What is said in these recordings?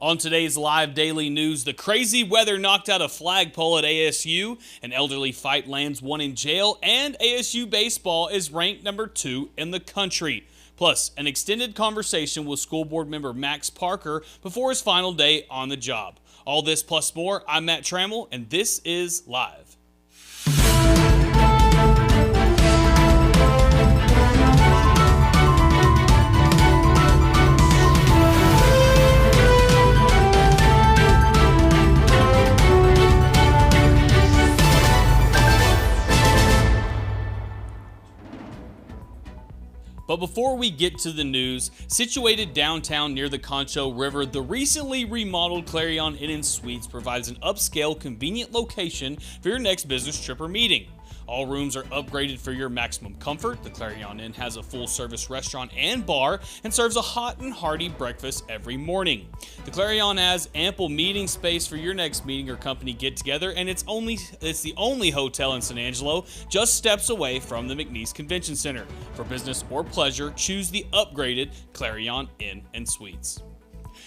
On today's live daily news, the crazy weather knocked out a flagpole at ASU, an elderly fight lands one in jail, and ASU baseball is ranked number 2 in the country. Plus, an extended conversation with school board member Max Parker before his final day on the job. All this plus more, I'm Matt Trammell, and this is Live. But before we get to the news, situated downtown near the Concho River, the recently remodeled Clarion Inn & Suites provides an upscale, convenient location for your next business trip or meeting. All rooms are upgraded for your maximum comfort. The Clarion Inn has a full-service restaurant and bar and serves a hot and hearty breakfast every morning. The Clarion has ample meeting space for your next meeting or company get-together, and it's the only hotel in San Angelo, just steps away from the McNeese Convention Center. For business or pleasure, choose the upgraded Clarion Inn & Suites.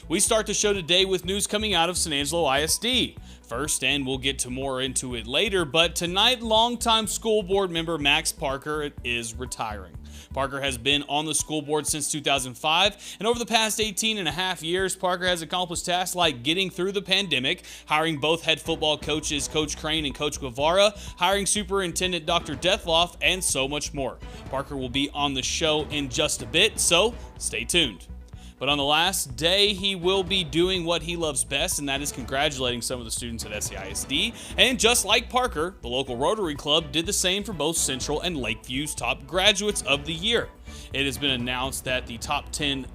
We start the show today with news coming out of San Angelo ISD. First, and we'll get to more into it later, but tonight, longtime school board member Max Parker is retiring. Parker has been on the school board since 2005, and over the past 18 and a half years, Parker has accomplished tasks like getting through the pandemic, hiring both head football coaches Coach Crane and Coach Guevara, hiring Superintendent Dr. Deathloff, and so much more. Parker will be on the show in just a bit, so stay tuned. But on the last day, he will be doing what he loves best, and that is congratulating some of the students at SCISD. And just like Parker, the local Rotary Club did the same for both Central and Lakeview's top graduates of the year. It has been announced that the top 10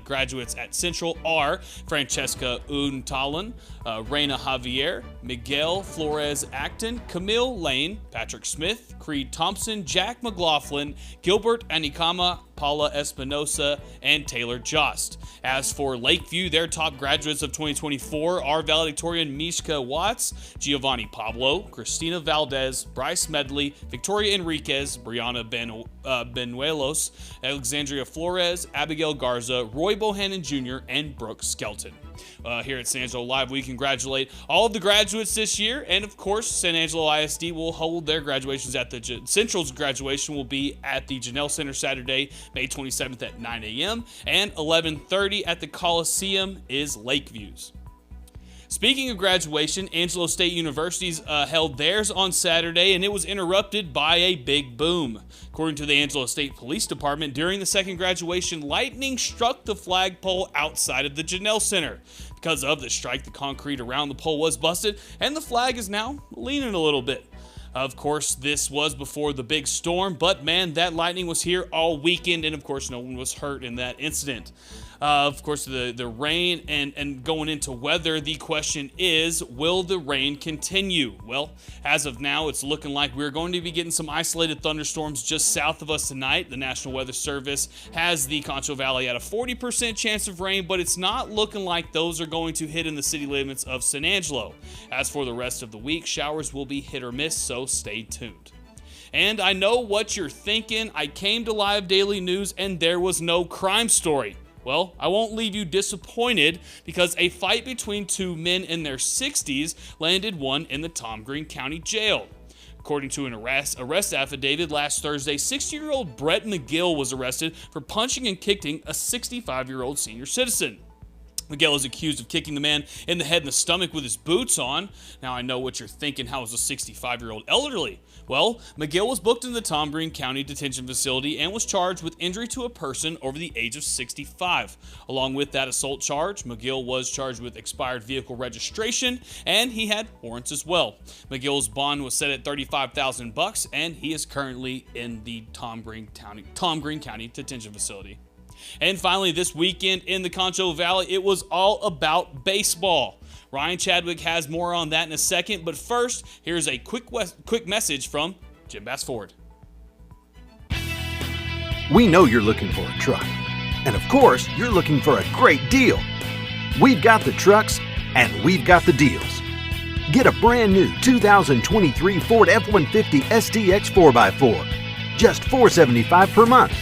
graduates at Central are Francesca Untalan, Reina Javier, Miguel Flores-Acton, Camille Lane, Patrick Smith, Creed Thompson, Jack McLaughlin, Gilbert Anikama, Paula Espinosa, and Taylor Jost. As for Lakeview, their top graduates of 2024 are valedictorian Mishka Watts, Giovanni Pablo, Christina Valdez, Bryce Medley, Victoria Enriquez, Brianna Benuelos, Alexandria Flores, Abigail Garza, Roy Bohannon Jr., and Brooke Skelton. Here at San Angelo Live, we congratulate all of the graduates this year, and of course, San Angelo ISD will hold their graduations at the Central's graduation will be at the Janelle Center Saturday, May 27th at 9 a.m., and 11:30 at the Coliseum is Lakeview's. Speaking of graduation, Angelo State University's held theirs on Saturday, and it was interrupted by a big boom. According to the Angelo State Police Department, during the second graduation, lightning struck the flagpole outside of the Janelle Center. Because of the strike, the concrete around the pole was busted, and the flag is now leaning a little bit. Of course, this was before the big storm, but man, that lightning was here all weekend, and of course, no one was hurt in that incident. Of course, the rain and going into weather, the question is, will the rain continue? Well, as of now, it's looking like we're going to be getting some isolated thunderstorms just south of us tonight. The National Weather Service has the Concho Valley at a 40% chance of rain, but it's not looking like those are going to hit in the city limits of San Angelo. As for the rest of the week, showers will be hit or miss, so stay tuned. And I know what you're thinking. I came to Live Daily News and there was no crime story. Well, I won't leave you disappointed because a fight between two men in their 60s landed one in the Tom Green County Jail. According to an arrest affidavit last Thursday, 60-year-old Brett McGill was arrested for punching and kicking a 65-year-old senior citizen. Miguel is accused of kicking the man in the head and the stomach with his boots on. Now, I know what you're thinking. How is a 65-year-old elderly? Well, Miguel was booked in the Tom Green County Detention Facility and was charged with injury to a person over the age of 65. Along with that assault charge, Miguel was charged with expired vehicle registration, and he had warrants as well. Miguel's bond was set at $35,000, and he is currently in the Tom Green County Detention Facility. And finally, this weekend in the Concho Valley, it was all about baseball. Ryan Chadwick has more on that in a second, but first, here's a quick message from Jim Bass Ford. We know you're looking for a truck. And of course, you're looking for a great deal. We've got the trucks, and we've got the deals. Get a brand new 2023 Ford F-150 STX 4x4, just $475 per month.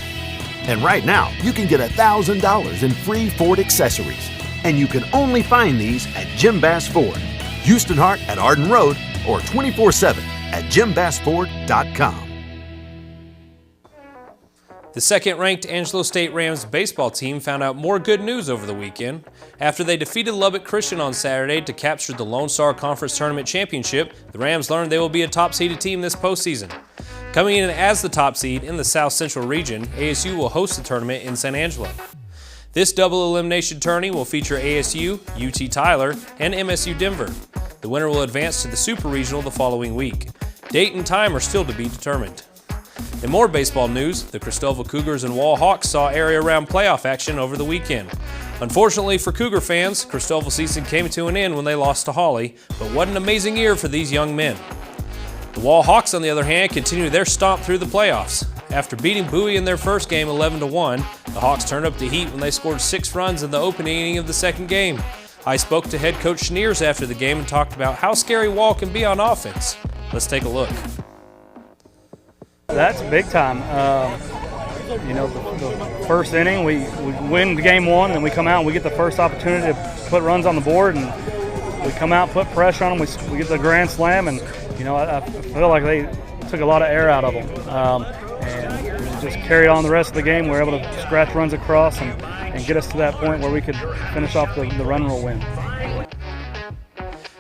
And right now, you can get $1,000 in free Ford accessories. And you can only find these at Jim Bass Ford, Houston Hart at Arden Road, or 24/7 at jimbassford.com. The second-ranked Angelo State Rams baseball team found out more good news over the weekend. After they defeated Lubbock Christian on Saturday to capture the Lone Star Conference Tournament Championship, the Rams learned they will be a top-seeded team this postseason. Coming in as the top seed in the South Central region, ASU will host the tournament in San Angelo. This double elimination tourney will feature ASU, UT Tyler, and MSU Denver. The winner will advance to the Super Regional the following week. Date and time are still to be determined. In more baseball news, the Cristobal Cougars and Wall Hawks saw area round playoff action over the weekend. Unfortunately for Cougar fans, Cristobal season came to an end when they lost to Hawley, but what an amazing year for these young men. The Wall Hawks, on the other hand, continue their stomp through the playoffs. After beating Bowie in their first game 11-1, the Hawks turned up the heat when they scored 6 runs in the opening inning of the second game. I spoke to head coach Schneers after the game and talked about how scary Wall can be on offense. Let's take a look. That's big time. The first inning, we win the game 1, and then we come out and we get the first opportunity to put runs on the board, and we come out, put pressure on them. We get the grand slam, and I feel like they took a lot of air out of them, and just carried on the rest of the game. We were able to scratch runs across and get us to that point where we could finish off the run rule win.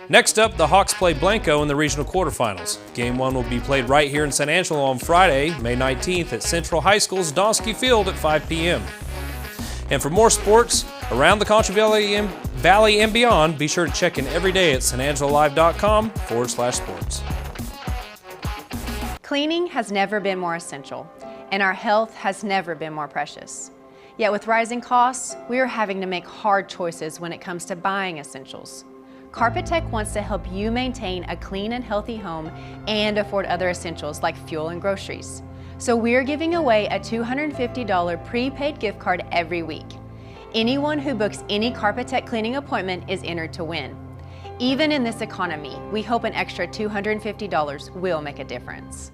Next up, the Hawks play Blanco in the regional quarterfinals. Game 1 will be played right here in San Angelo on Friday, May 19th at Central High School's Donsky Field at 5 p.m. And for more sports around the Contra Valley and beyond, be sure to check in every day at sanangelolive.com/sports. Cleaning has never been more essential, and our health has never been more precious. Yet with rising costs, we are having to make hard choices when it comes to buying essentials. Carpet Tech wants to help you maintain a clean and healthy home and afford other essentials like fuel and groceries. So we're giving away a $250 prepaid gift card every week. Anyone who books any Carpet Tech cleaning appointment is entered to win. Even in this economy, we hope an extra $250 will make a difference.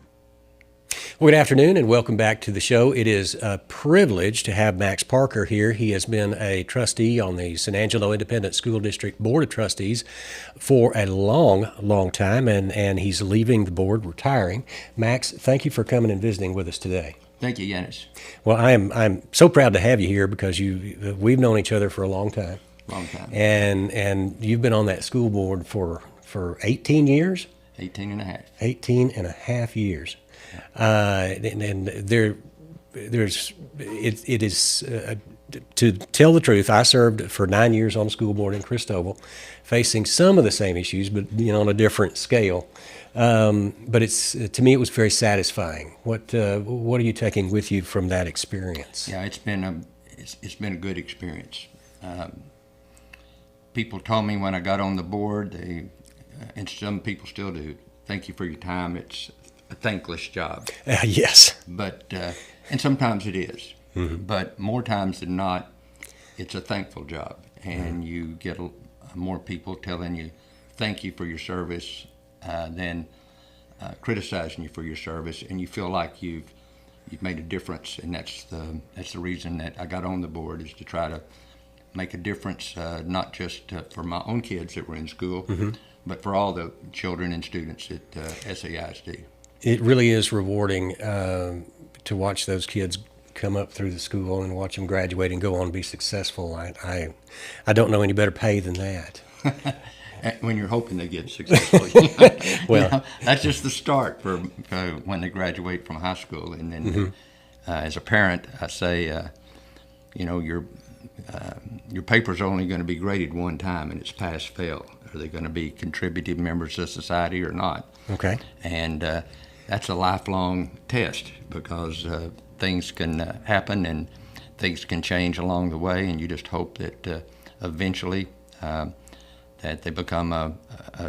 Well, good afternoon and welcome back to the show. It is a privilege to have Max Parker here. He has been a trustee on the San Angelo Independent School District Board of Trustees for a long time, and he's leaving the board, retiring. Max, thank you for coming and visiting with us today. Thank you, Yanis. Well, I'm so proud to have you here because we've known each other for a long time. Long time. And you've been on that school board for 18 years? 18 and a half. 18 and a half years. And it is to tell the truth, I served for 9 years on the school board in Cristobal, facing some of the same issues, but on a different scale. But to me, it was very satisfying. What are you taking with you from that experience? Yeah, it's been a good experience. People told me when I got on the board, and some people still do, thank you for your time. It's a thankless job. Yes. But and sometimes it is. Mm-hmm. But more times than not, it's a thankful job, and you get more people telling you thank you for your service than criticizing you for your service, and you feel like you've made a difference, and that's the reason that I got on the board, is to try to make a difference, not just for my own kids that were in school, mm-hmm. but for all the children and students at SAISD. It really is rewarding to watch those kids come up through the school and watch them graduate and go on to be successful. I don't know any better pay than that. When you're hoping they get successful. Well, that's just the start for when they graduate from high school. And then mm-hmm. As a parent, I say, your paper's only going to be graded one time, and it's pass-fail. Are they going to be contributing members of society or not? Okay. And that's a lifelong test, because things can happen and things can change along the way, and you just hope that eventually that they become a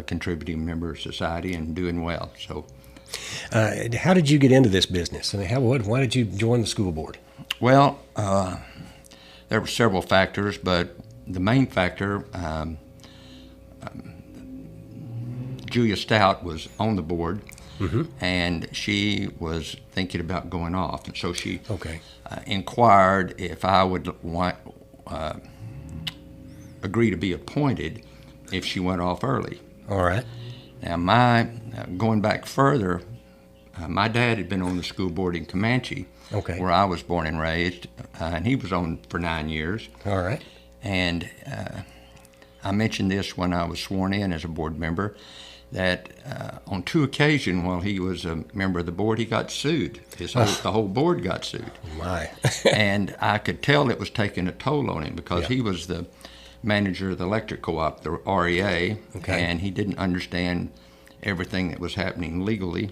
contributing member of society and doing well. So, how did you get into this business? I mean, why did you join the school board? Well, there were several factors, but the main factor, Julia Stout was on the board, mm-hmm. and she was thinking about going off, and so she agree to be appointed if she went off early. All right. Now, going back further, my dad had been on the school board in Comanche, Okay. where I was born and raised, and he was on for 9 years. All right. And I mentioned this when I was sworn in as a board member, that on 2 occasions while he was a member of the board, he got sued. The whole board got sued. My. And I could tell it was taking a toll on him because he was the manager of the electric co-op, the REA, Okay. and he didn't understand everything that was happening legally.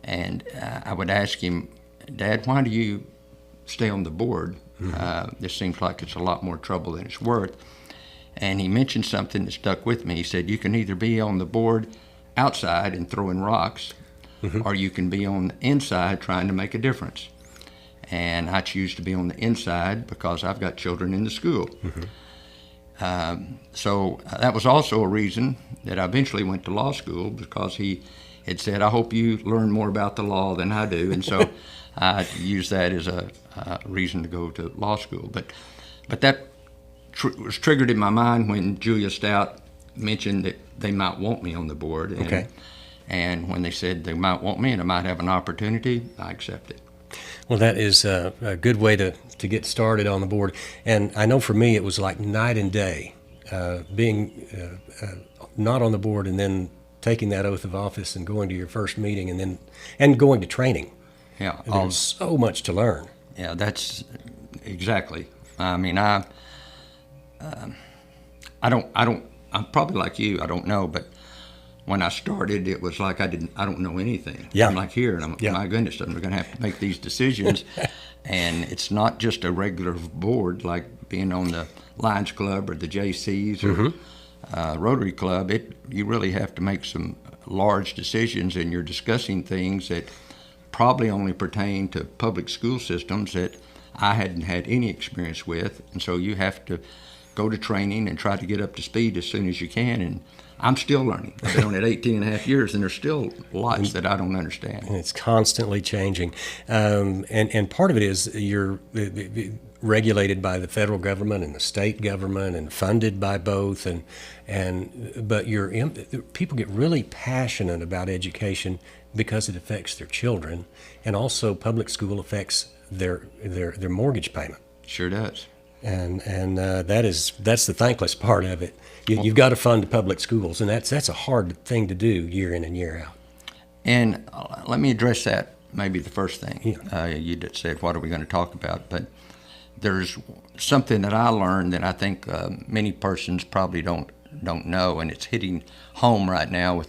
And I would ask him, Dad, why do you stay on the board? This seems like it's a lot more trouble than it's worth. And he mentioned something that stuck with me. He said, you can either be on the board outside and throwing rocks, or you can be on the inside trying to make a difference. And I choose to be on the inside because I've got children in the school. So that was also a reason that I eventually went to law school, because he had said, I hope you learn more about the law than I do. And so I used that as a reason to go to law school. But that was triggered in my mind when Julia Stout mentioned that they might want me on the board. And, Okay. and when they said they might want me and I might have an opportunity, I accepted. Well, that is a good way to get started on the board. And I know for me it was like night and day, being not on the board and then taking that oath of office and going to your first meeting and going to training. Yeah, There's so much to learn. Yeah, that's exactly. I mean, I'm probably like you. I don't know, but when I started, it was like I don't know anything. Yeah. I'm like here, and my goodness, we're going to have to make these decisions, and it's not just a regular board like being on the Lions Club or the JCs or Rotary Club. You really have to make some large decisions, and you're discussing things that probably only pertain to public school systems that I hadn't had any experience with, and so you have to go to training and try to get up to speed as soon as you can. And I'm still learning. I've been on it 18 and a half years, and there's still lots that I don't understand. And it's constantly changing. And part of it is you're regulated by the federal government and the state government and funded by both. But people get really passionate about education because it affects their children, and also public school affects their mortgage payment. Sure does. And that's the thankless part of it. You've got to fund the public schools, and that's a hard thing to do year in and year out. And let me address that, maybe the first thing. You just said, what are we going to talk about? But there's something that I learned that I think many persons probably don't know, and it's hitting home right now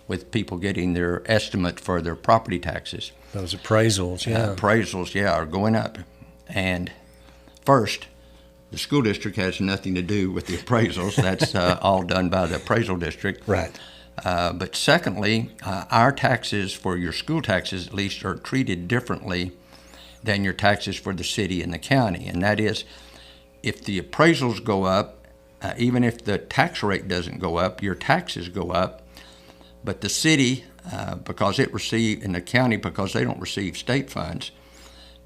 with people getting their estimate for their property taxes. Those appraisals, Are going up. And first, the school district has nothing to do with the appraisals. That's all done by the appraisal district. Right. But secondly, our taxes, for your school taxes at least, are treated differently than your taxes for the city and the county. And that is, if the appraisals go up, even if the tax rate doesn't go up, your taxes go up. But the city, because it receives, and the county, because they don't receive state funds,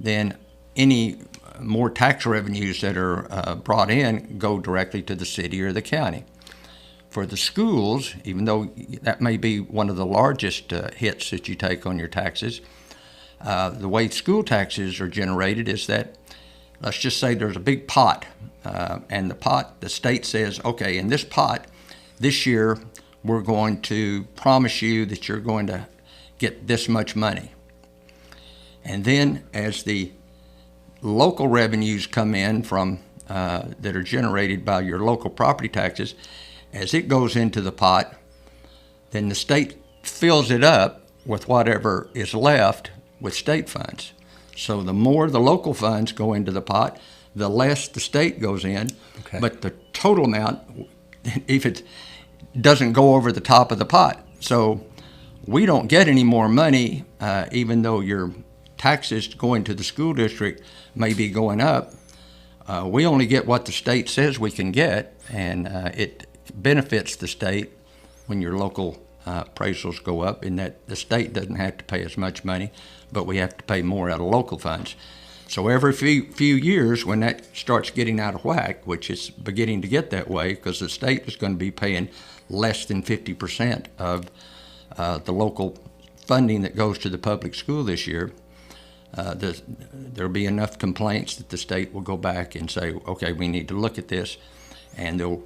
then any more tax revenues that are brought in go directly to the city or the county. For the schools, even though that may be one of the largest hits that you take on your taxes, the way school taxes are generated is that, let's just say there's a big pot, and the state says, okay, in this pot, this year, we're going to promise you that you're going to get this much money. And then as the local revenues come in from that are generated by your local property taxes, as it goes into the pot, then the state fills it up with whatever is left with state funds. So the more the local funds go into the pot, the less the state goes in. Okay. But the total amount, if it doesn't go over the top of the pot. So we don't get any more money, even though your taxes going to the school district may be going up. We only get what the state says we can get, and it benefits the state when your local appraisals go up, in that the state doesn't have to pay as much money, but we have to pay more out of local funds. So every few years, when that starts getting out of whack, which is beginning to get that way, because the state is going to be paying less than 50% of the local funding that goes to the public school this year, there'll be enough complaints that the state will go back and say, okay, we need to look at this, and they'll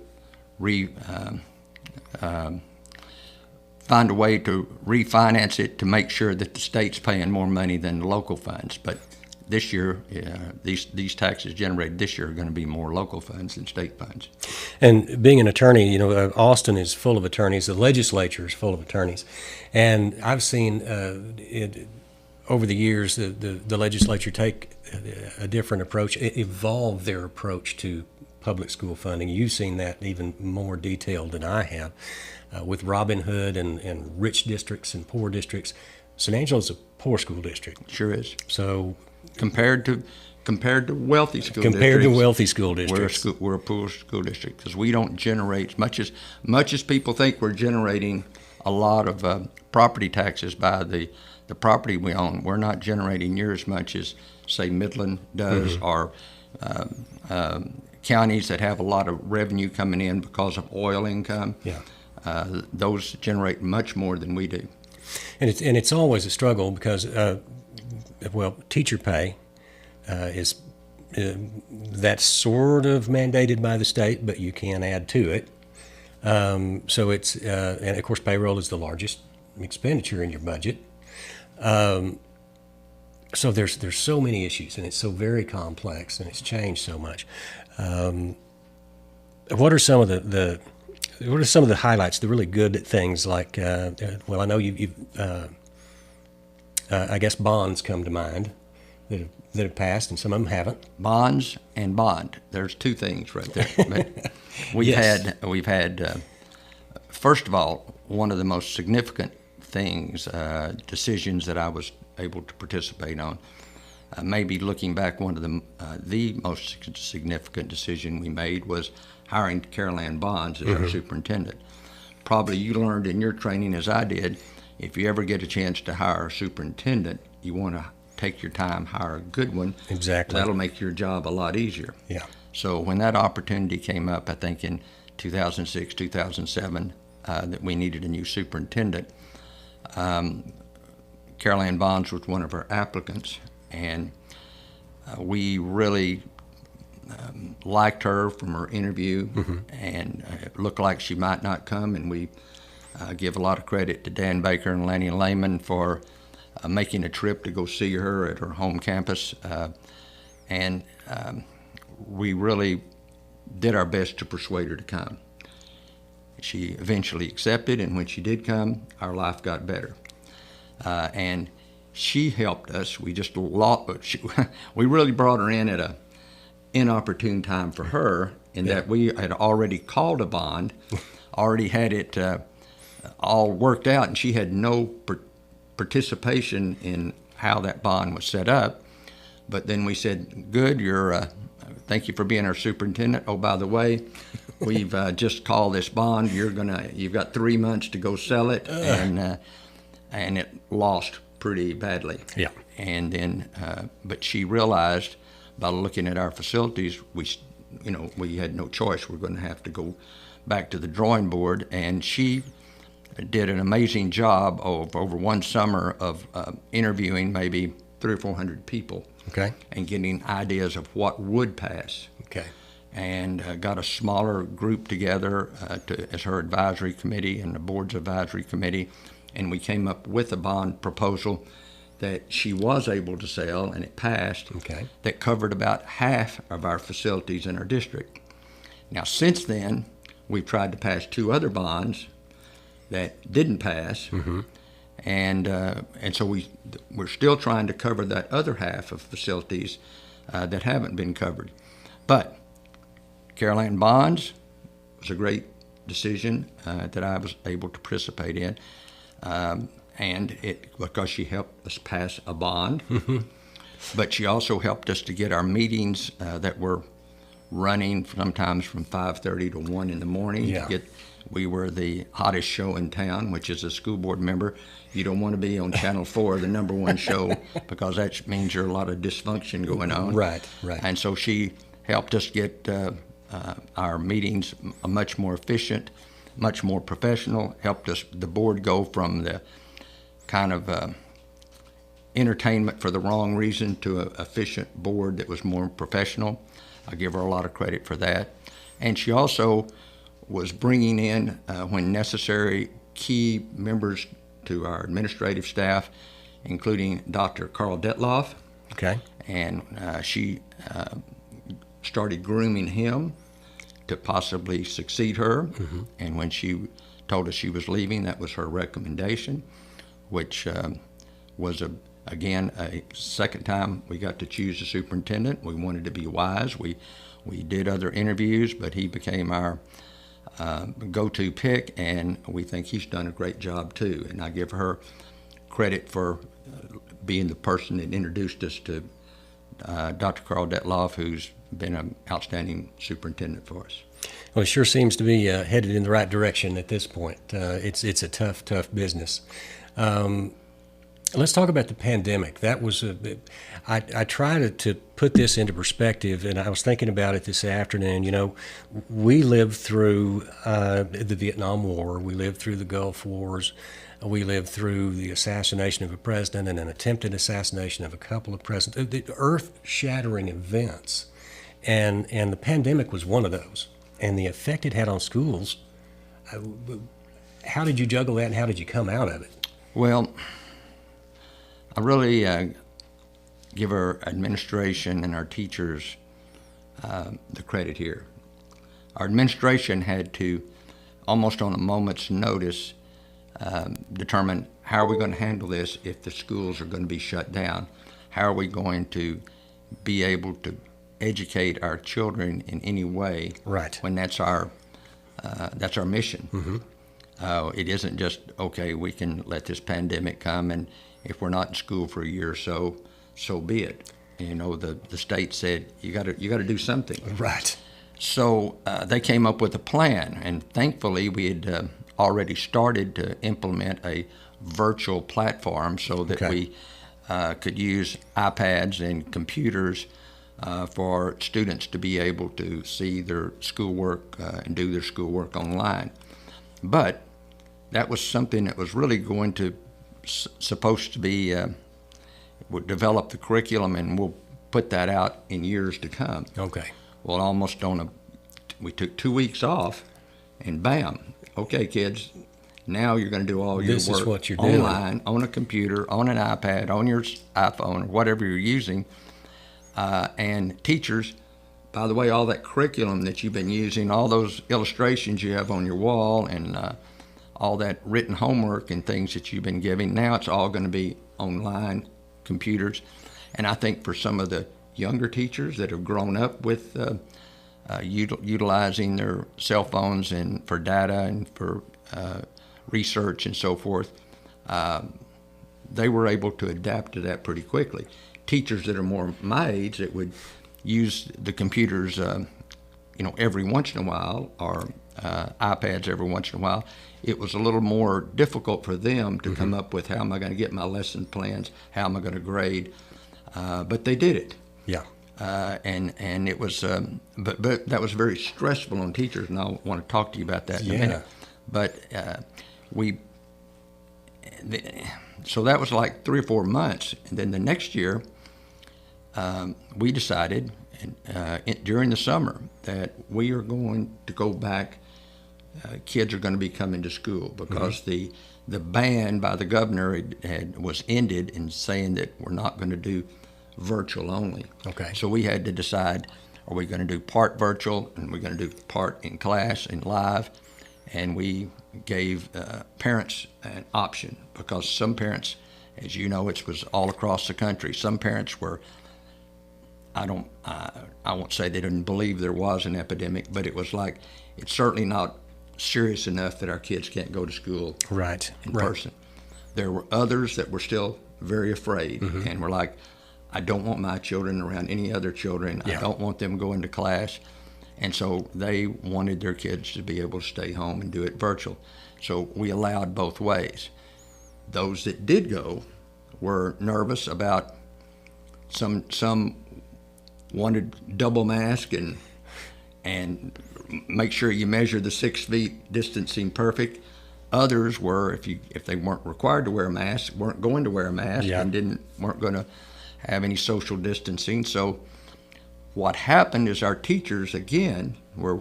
find a way to refinance it to make sure that the state's paying more money than the local funds. But this year, these taxes generated this year are going to be more local funds than state funds. And being an attorney, Austin is full of attorneys. The legislature is full of attorneys. And I've seen over the years the legislature take a different approach, evolve their approach to public school funding. You've seen that even more detailed than I have with Robin Hood and rich districts and poor districts. San Angelo's a poor school district. Sure is. So compared to wealthy school compared districts, to wealthy school districts, we're a poor school district because we don't generate much as people think we're generating a lot of property taxes by the property we own. We're not generating near as much as, say, Midland does, or counties that have a lot of revenue coming in because of oil income. Yeah. Those generate much more than we do. And it's always a struggle because, teacher pay is that's sort of mandated by the state, but you can add to it. So it's and of course payroll is the largest expenditure in your budget. So there's so many issues, and it's so very complex, and it's changed so much. What are some of the highlights, the really good things? Like, I know you've I guess bonds come to mind that have passed, and some of them haven't. Bonds and bond. There's two things right there. But we've had first of all, one of the most significant things, decisions that I was able to participate on. Maybe looking back, one of the most significant decision we made was hiring Carol Ann Bonds as our superintendent. Probably you learned in your training, as I did, if you ever get a chance to hire a superintendent, you want to take your time, hire a good one. Exactly. That'll make your job a lot easier. Yeah. So when that opportunity came up, I think in 2006, 2007, that we needed a new superintendent, Carol Ann Bonds was one of our applicants, and we really liked her from her interview, and it looked like she might not come, and we give a lot of credit to Dan Baker and Lanny Lehman for making a trip to go see her at her home campus, and we really did our best to persuade her to come. She eventually accepted, and when she did come, our life got better. And she helped us. We really brought her in at an inopportune time for her, in that we had already called a bond, already had it all worked out, and she had no participation in how that bond was set up. But then we said, good, thank you for being our superintendent. Oh, by the way, we've just called this bond. You've got 3 months to go sell it, and it lost pretty badly. Yeah. And then, but she realized by looking at our facilities, we had no choice. We're going to have to go back to the drawing board, and she did an amazing job of over one summer of interviewing maybe 300 or 400 people. Okay. And getting ideas of what would pass. Okay. And got a smaller group together as her advisory committee and the board's advisory committee, and we came up with a bond proposal that she was able to sell, and it passed. Okay. That covered about half of our facilities in our district. Now, since then, we've tried to pass 2 other bonds that didn't pass, and so we're still trying to cover that other half of facilities that haven't been covered. But Carol Ann Bonds was a great decision that I was able to participate in, and because she helped us pass a bond, but she also helped us to get our meetings that were running sometimes from 5:30 to 1 in the morning. Yeah. We were the hottest show in town, which is a school board member. You don't want to be on Channel 4, the #1 show, because that means there's a lot of dysfunction going on. Right, right. And so she helped us get our meetings much more efficient, much more professional, helped us, the board, go from the kind of entertainment for the wrong reason to an efficient board that was more professional. I give her a lot of credit for that. And she also was bringing in, when necessary, key members to our administrative staff, including Dr. Carl Detloff. Okay. And she started grooming him to possibly succeed her. Mm-hmm. And when she told us she was leaving, that was her recommendation, which was, again, a second time we got to choose a superintendent. We wanted to be wise. We did other interviews, but he became our go-to pick, and we think he's done a great job too. And I give her credit for being the person that introduced us to Dr. Carl Detloff, who's been an outstanding superintendent for us. Well, it sure seems to be headed in the right direction at this point. It's a tough business. Let's talk about the pandemic. That was I try to put this into perspective, and I was thinking about it this afternoon. You know, we lived through the Vietnam War. We lived through the Gulf Wars. We lived through the assassination of a president and an attempted assassination of a couple of presidents. The earth-shattering events, and the pandemic was one of those. And the effect it had on schools. How did you juggle that, and how did you come out of it? Well, I really give our administration and our teachers the credit here. Our administration had to, almost on a moment's notice, determine how are we going to handle this if the schools are going to be shut down. How are we going to be able to educate our children in any way? Right. When that's our mission. Mm-hmm. It isn't just, okay, we can let this pandemic come, and if we're not in school for a year or so, so be it. You know, the state said you got to do something. Right. So they came up with a plan, and thankfully we had already started to implement a virtual platform so that we could use iPads and computers for students to be able to see their schoolwork and do their schoolwork online. But that was something that was really going to supposed to be would develop the curriculum, and we'll put that out in years to come. Okay. Well, almost we took 2 weeks off, and bam, okay, kids, now you're going to do all your This work is what you're doing. online, on a computer, on an iPad, on your iPhone, or whatever you're using. And teachers, by the way, all that curriculum that you've been using, all those illustrations you have on your wall, and all that written homework and things that you've been giving, now it's all going to be online, computers. And I think for some of the younger teachers that have grown up with utilizing their cell phones and for data and for research and so forth, they were able to adapt to that pretty quickly. Teachers that are more my age that would use the computers, every once in a while, or iPads every once in a while, it was a little more difficult for them to come up with how am I going to get my lesson plans, how am I going to grade, but they did it. Yeah. And it was, but that was very stressful on teachers, and I want to talk to you about that in a minute. But so that was like 3 or 4 months, and then the next year, we decided during the summer that we are going to go back. Kids are going to be coming to school because the ban by the governor was ended in saying that we're not going to do virtual only. Okay. So we had to decide, are we going to do part virtual and we're going to do part in class and live? And we gave parents an option because some parents, as you know, it was all across the country. Some parents were, I won't say they didn't believe there was an epidemic, but it was like, it's certainly not serious enough that our kids can't go to school in person. There were others that were still very afraid and were like, I don't want my children around any other children. I don't want them going to class. And so they wanted their kids to be able to stay home and do it virtual. So we allowed both ways. Those that did go were nervous about some wanted double mask and make sure you measure the 6 feet distancing perfect. Others were, if they weren't required to wear a mask, weren't going to wear a mask and weren't going to have any social distancing. So what happened is our teachers, again, were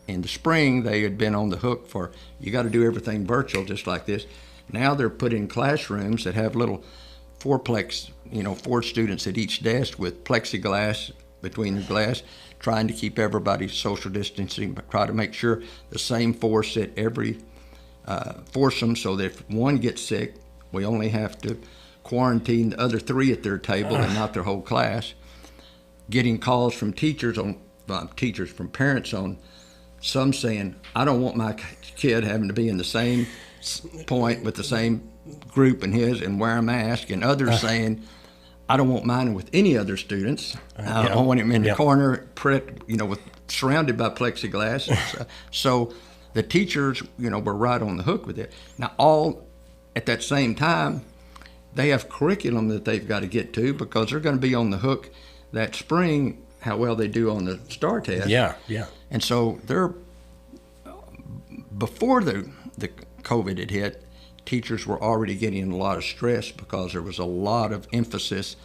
in the spring, they had been on the hook for, you got to do everything virtual just like this. Now they're put in classrooms that have little fourplex, 4 students at each desk with plexiglass between the glass, trying to keep everybody social distancing, but try to make sure the same 4 sit every foursome, so that if one gets sick, we only have to quarantine the other 3 at their table and not their whole class. Getting calls from from parents on some saying, I don't want my kid having to be in the same point with the same group and his and wear a mask, and others saying, I don't want mine with any other students. I don't want him in the corner, surrounded by plexiglass. So the teachers, were right on the hook with it. Now, all at that same time, they have curriculum that they've got to get to, because they're going to be on the hook that spring how well they do on the STAR test. Yeah. And so before the COVID had hit, teachers were already getting a lot of stress because there was a lot of emphasis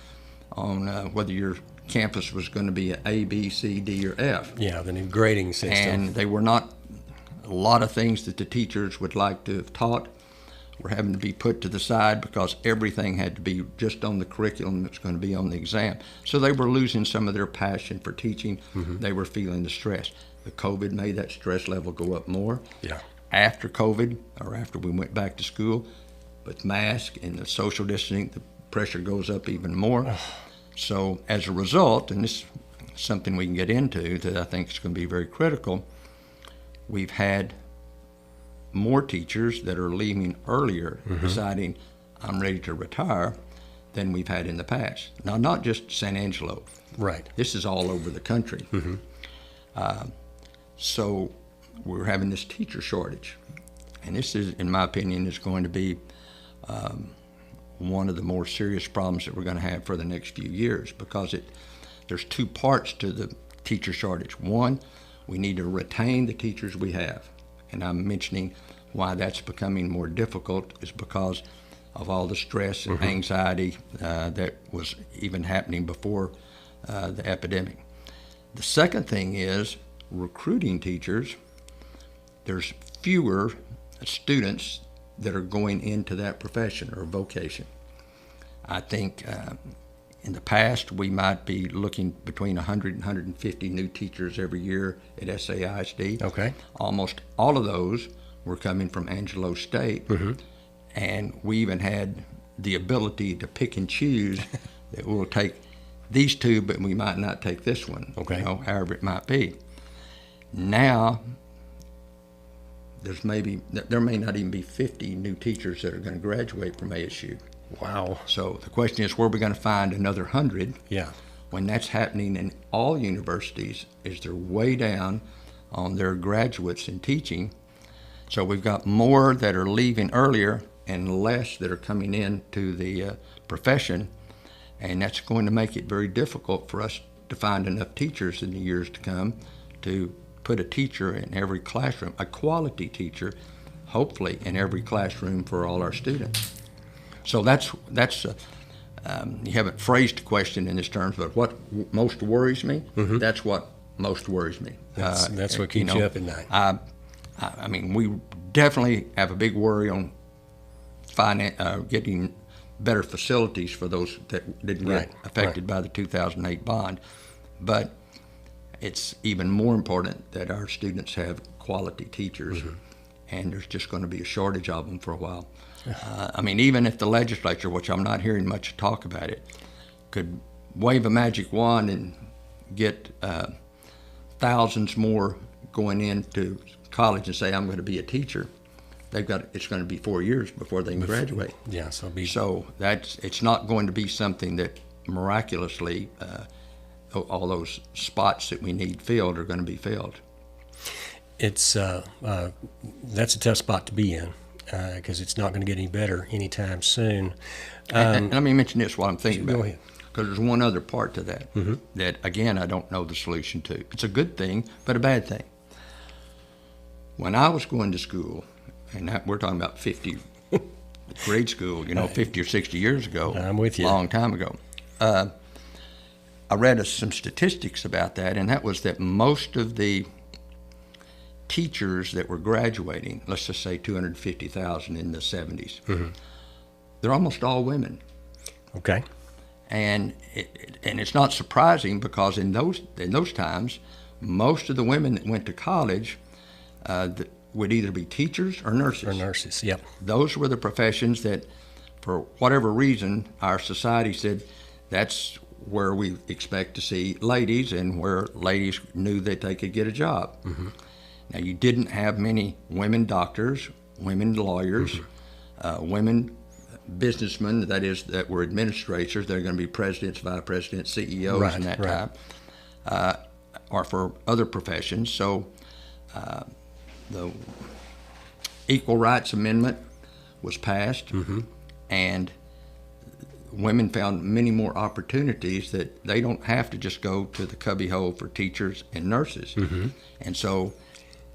on whether your campus was going to be an A, B, C, D, or F. Yeah, the new grading system. And they were not, a lot of things that the teachers would like to have taught were having to be put to the side because everything had to be just on the curriculum that's going to be on the exam. So they were losing some of their passion for teaching. They were feeling the stress. The COVID made that stress level go up more. Yeah. After COVID, or after we went back to school, with masks and the social distancing, the pressure goes up even more. So as a result, and this is something we can get into that I think is going to be very critical, we've had more teachers that are leaving earlier, deciding I'm ready to retire, than we've had in the past. Now, not just San Angelo. Right. This is all over the country. So we're having this teacher shortage. And this is, in my opinion, is going to be one of the more serious problems that we're going to have for the next few years, because there's 2 parts to the teacher shortage. One, we need to retain the teachers we have. And I'm mentioning why that's becoming more difficult is because of all the stress and anxiety that was even happening before the epidemic. The second thing is recruiting teachers. There's fewer students that are going into that profession or vocation. I think in the past we might be looking between 100 and 150 new teachers every year at SAISD. Okay. Almost all of those were coming from Angelo State, and we even had the ability to pick and choose that we'll take these 2, but we might not take this one. Okay. However it might be. Now, there may not even be 50 new teachers that are going to graduate from ASU. Wow. So the question is, where are we going to find another 100? Yeah. When that's happening in all universities, is they're way down on their graduates in teaching. So we've got more that are leaving earlier and less that are coming into the profession, and that's going to make it very difficult for us to find enough teachers in the years to come to put a teacher in every classroom, a quality teacher, hopefully in every classroom for all our students. So that's you haven't phrased the question in this terms, but what most worries me, that's what most worries me. That's what keeps you up at night. I mean, we definitely have a big worry on getting better facilities for those that didn't get affected by the 2008 bond. But it's even more important that our students have quality teachers, and there's just going to be a shortage of them for a while. I mean, even if the legislature, which I'm not hearing much talk about it, could wave a magic wand and get thousands more going into college and say, I'm going to be a teacher, it's going to be 4 years before they can graduate. Yeah, so it's not going to be something that miraculously all those spots that we need filled are going to be filled. It's that's a tough spot to be in because it's not going to get any better anytime soon. And let me mention this while I'm thinking Go about ahead. it, because there's one other part to that that, again, I don't know the solution to. It's a good thing, but a bad thing. When I was going to school, and we're talking about 50 grade school, 50 or 60 years ago. I'm with you. A long time ago. I read some statistics about that, and that was that most of the teachers that were graduating, let's just say 250,000 in the 70s, they're almost all women. Okay. And it's not surprising because in those times, most of the women that went to college that would either be teachers or nurses. Or nurses, yep. Those were the professions that, for whatever reason, our society said that's where we expect to see ladies and where ladies knew that they could get a job. Now, you didn't have many women doctors, women lawyers, women businessmen, that were administrators. They're going to be presidents, vice presidents, CEOs, and that type, or for other professions. So the Equal Rights Amendment was passed, and women found many more opportunities that they don't have to just go to the cubbyhole for teachers and nurses. And so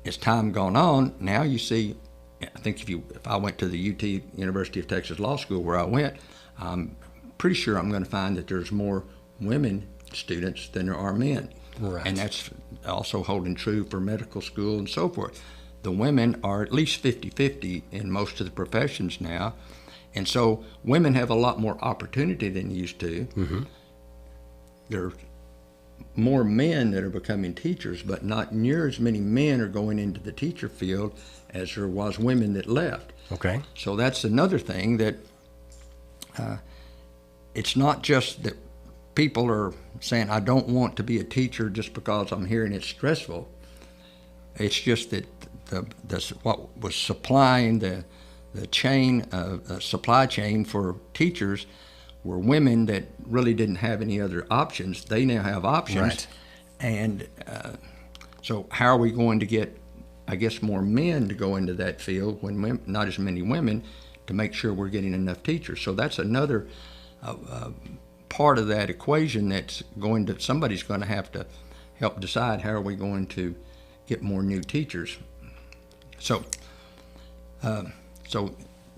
as time gone on, now you see, I think if I went to the UT, University of Texas Law School, where I went, I'm pretty sure I'm going to find that there's more women students than there are men. Right. And that's also holding true for medical school and so forth. The women are at least 50-50 in most of the professions now. And so women have a lot more opportunity than used to. There are more men that are becoming teachers, but not near as many men are going into the teacher field as there was women that left. Okay. So that's another thing that it's not just that people are saying, I don't want to be a teacher just because I'm hearing it's stressful. It's just that what was supplying the supply chain for teachers were women that really didn't have any other options. They now have options. Right. And so how are we going to get, I guess, more men to go into that field when not as many women, to make sure we're getting enough teachers? So that's another part of that equation that's somebody's going to have to help decide how are we going to get more new teachers. So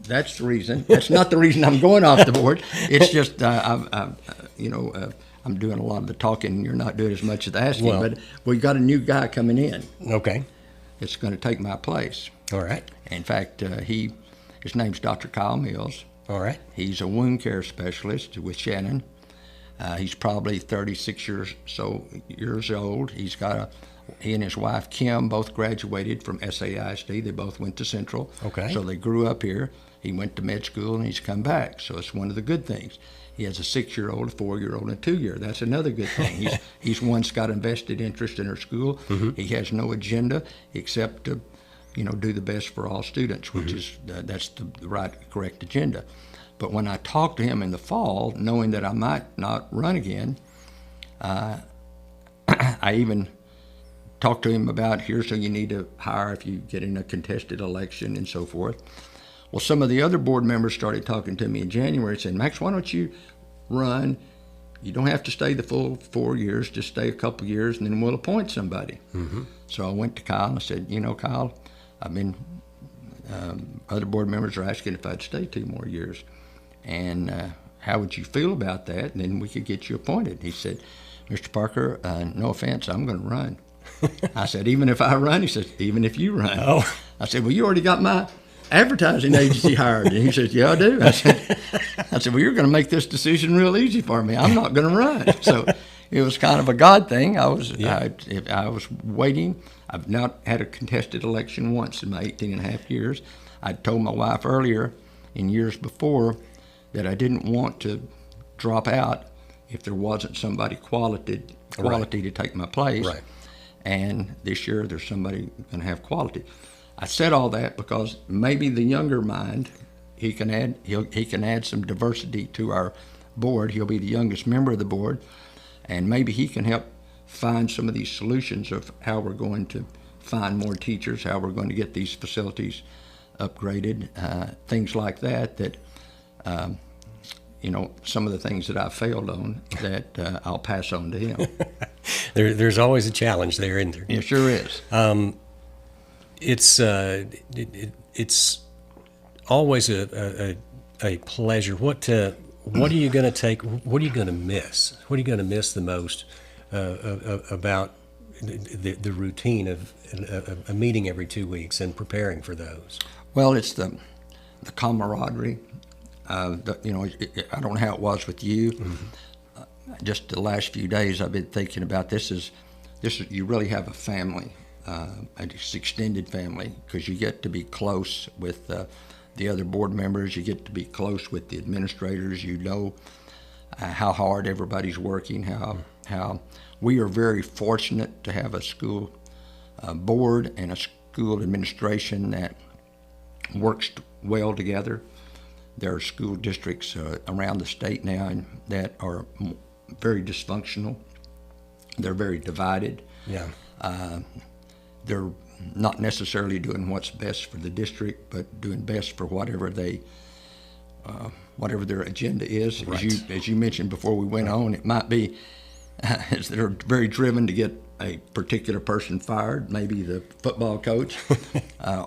that's the reason. That's not the reason I'm going off the board. It's just I'm doing a lot of the talking. You're not doing as much of the asking. Well, but we got a new guy coming in. Okay. It's going to take my place. All right. In fact, his name's Dr. Kyle Mills. All right. He's a wound care specialist with Shannon. He's probably 36 years old. He and his wife Kim both graduated from SAISD. They both went to Central. Okay. So they grew up here. He went to med school and he's come back. So it's one of the good things. He has a 6-year-old, a 4-year-old, and a 2-year. That's another good thing. He's one's got invested interest in her school. He has no agenda except to, do the best for all students, which is that's the right, correct agenda. But when I talked to him in the fall, knowing that I might not run again, I even talked to him about here's who you need to hire if you get in a contested election and so forth. Well, some of the other board members started talking to me in January saying, Max, why don't you run? You don't have to stay the full 4 years, just stay a couple years and then we'll appoint somebody. So I went to Kyle and I said, Kyle, other board members are asking if I'd stay 2 more years. And how would you feel about that? And then we could get you appointed. He said, Mr. Parker, no offense, I'm going to run. I said, even if I run? He said, even if you run. Oh. I said, well, you already got my advertising agency hired. And he said, yeah, I do. I said, well, you're going to make this decision real easy for me. I'm not going to run. So it was kind of a God thing. I was waiting. I've not had a contested election once in my 18 and a half years. I told my wife earlier in years before that I didn't want to drop out if there wasn't somebody quality to take my place. Right. And this year there's somebody going to have quality. I said all that because maybe the younger mind, he can add some diversity to our board. He'll be the youngest member of the board. and maybe he can help find some of these solutions of how we're going to find more teachers, how we're going to get these facilities upgraded, things like that, some of the things that I failed on that I'll pass on to him. There's always a challenge there, isn't there? It sure is. It's always a pleasure. What are you going to take? What are you going to miss? What are you going to miss the most about the routine of a meeting every 2 weeks and preparing for those? Well, it's the camaraderie. I don't know how it was with you. Just the last few days, I've been thinking about this. You really have a family, an extended family, because you get to be close with the other board members. You get to be close with the administrators. You know how hard everybody's working. How we are very fortunate to have a school board and a school administration that works well together. There are school districts around the state now that are very dysfunctional. They're very divided. Yeah. They're not necessarily doing what's best for the district, but doing best for whatever their agenda is. Right. As you mentioned before we went on, it might be they're very driven to get a particular person fired, maybe the football coach,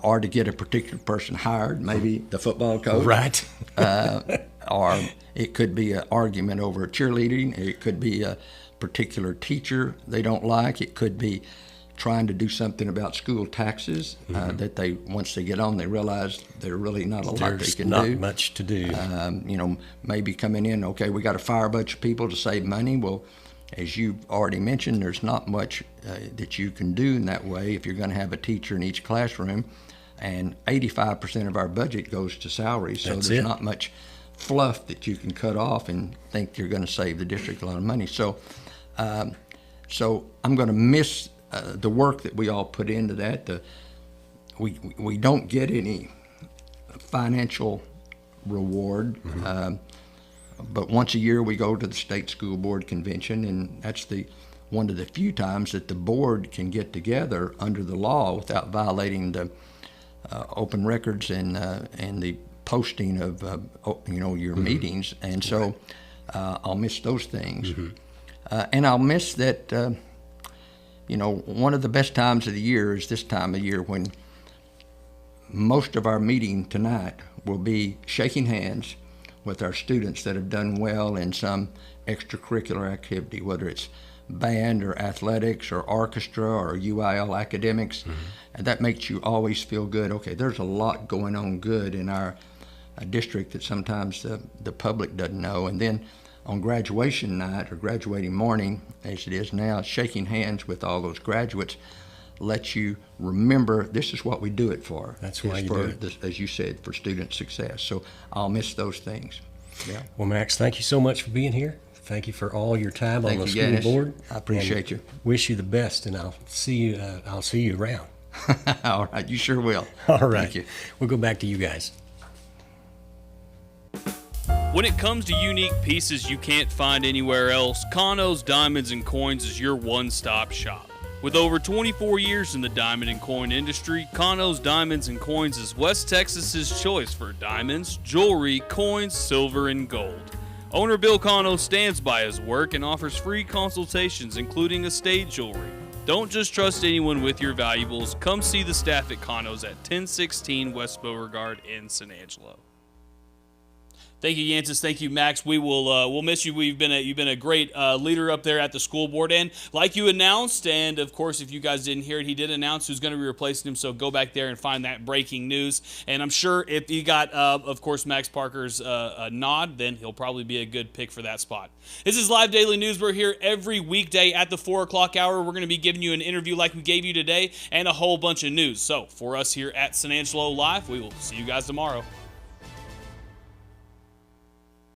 or to get a particular person hired, maybe the football coach. Right. Or it could be an argument over cheerleading. It could be a particular teacher they don't like. It could be trying to do something about school taxes that once they get on, they realize there's really not a lot they can do. There's not much to do. Maybe coming in, okay, we got to fire a bunch of people to save money. Well, as you've already mentioned, there's not much that you can do in that way if you're going to have a teacher in each classroom, and 85% of our budget goes to salaries, so there's not much fluff that you can cut off and think you're going to save the district a lot of money. So I'm going to miss the work that we all put into that. We don't get any financial reward. But once a year we go to the state school board convention, and that's one of the few times that the board can get together under the law without violating the open records and the posting of your meetings. And so I'll miss those things, and I'll miss that. One of the best times of the year is this time of year when most of our meeting tonight will be shaking hands with our students that have done well in some extracurricular activity, whether it's band or athletics or orchestra or UIL academics. And that makes you always feel good. Okay, there's a lot going on good in our district that sometimes the public doesn't know. And then on graduation night or graduating morning, as it is now, shaking hands with all those graduates lets you remember this is what we do it for. That's why you do it. As you said, for student success. So I'll miss those things. Yeah. Well, Max, thank you so much for being here. Thank you for all your time on the school board. I appreciate you. Wish you the best, and I'll see you around. All right, you sure will. All right. Thank you. We'll go back to you guys. When it comes to unique pieces you can't find anywhere else, Kano's Diamonds and Coins is your one-stop shop. With over 24 years in the diamond and coin industry, Kano's Diamonds and Coins is West Texas's choice for diamonds, jewelry, coins, silver, and gold. Owner Bill Kano stands by his work and offers free consultations, including estate jewelry. Don't just trust anyone with your valuables. Come see the staff at Kano's at 1016 West Beauregard in San Angelo. Thank you, Yantis. Thank you, Max. We'll miss you. You've been a great leader up there at the school board, and like you announced, and of course, if you guys didn't hear it, he did announce who's going to be replacing him. So go back there and find that breaking news. And I'm sure if he got, of course, Max Parker's nod, then he'll probably be a good pick for that spot. This is Live Daily News. We're here every weekday at the 4 o'clock hour. We're going to be giving you an interview like we gave you today, and a whole bunch of news. So for us here at San Angelo Live, we will see you guys tomorrow.